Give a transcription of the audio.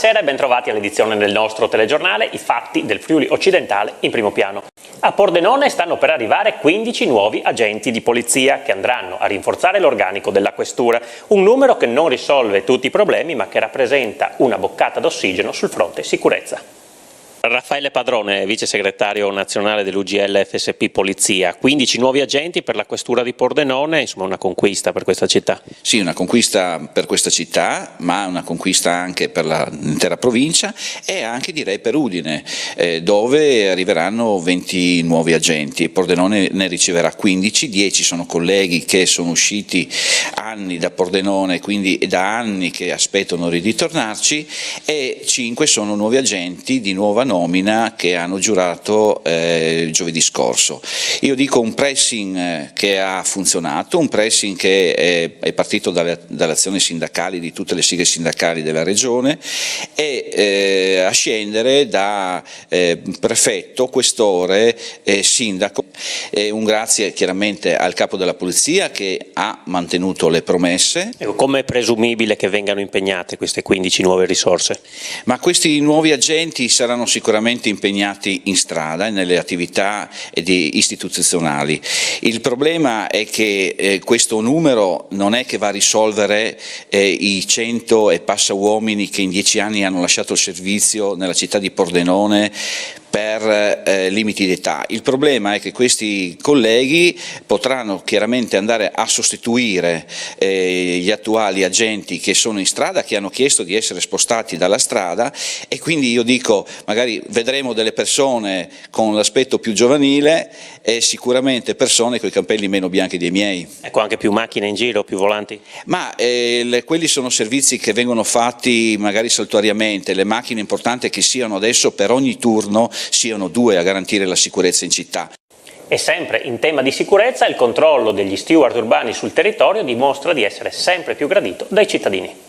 Buonasera e bentrovati all'edizione del nostro telegiornale I fatti del Friuli occidentale in primo piano. A Pordenone stanno per arrivare 15 nuovi agenti di polizia che andranno a rinforzare l'organico della questura, un numero che non risolve tutti i problemi ma che rappresenta una boccata d'ossigeno sul fronte sicurezza. Raffaele Padrone, vice segretario nazionale dell'UGL FSP Polizia, 15 nuovi agenti per la questura di Pordenone, insomma una conquista per questa città. Sì, una conquista per questa città, ma una conquista anche per l'intera provincia e anche direi per Udine, dove arriveranno 20 nuovi agenti. Pordenone ne riceverà 15, 10 sono colleghi che sono usciti anni da Pordenone, quindi da anni che aspettano di ritornarci, e 5 sono nuovi agenti di nuova nomina che hanno giurato giovedì scorso. Io dico un pressing che ha funzionato, un pressing che è partito dalle azioni sindacali di tutte le sigle sindacali della regione e a scendere da prefetto, questore, sindaco. Un grazie chiaramente al capo della polizia che ha mantenuto le promesse. Come è presumibile che vengano impegnate queste 15 nuove risorse? Ma questi nuovi agenti saranno sicuramente impegnati in strada e nelle attività istituzionali. Il problema è che questo numero non è che va a risolvere i 100 e passa uomini che in 10 anni hanno lasciato il servizio nella città di Pordenone per limiti d'età. Il problema è che questi colleghi potranno chiaramente andare a sostituire gli attuali agenti che sono in strada, che hanno chiesto di essere spostati dalla strada, e quindi io dico magari vedremo delle persone con l'aspetto più giovanile e sicuramente persone con i capelli meno bianchi dei miei. Ecco, anche più macchine in giro, più volanti? Ma quelli sono servizi che vengono fatti magari saltuariamente. Le macchine importanti che siano adesso per ogni turno siano 2 a garantire la sicurezza in città. E sempre in tema di sicurezza, il controllo degli steward urbani sul territorio dimostra di essere sempre più gradito dai cittadini.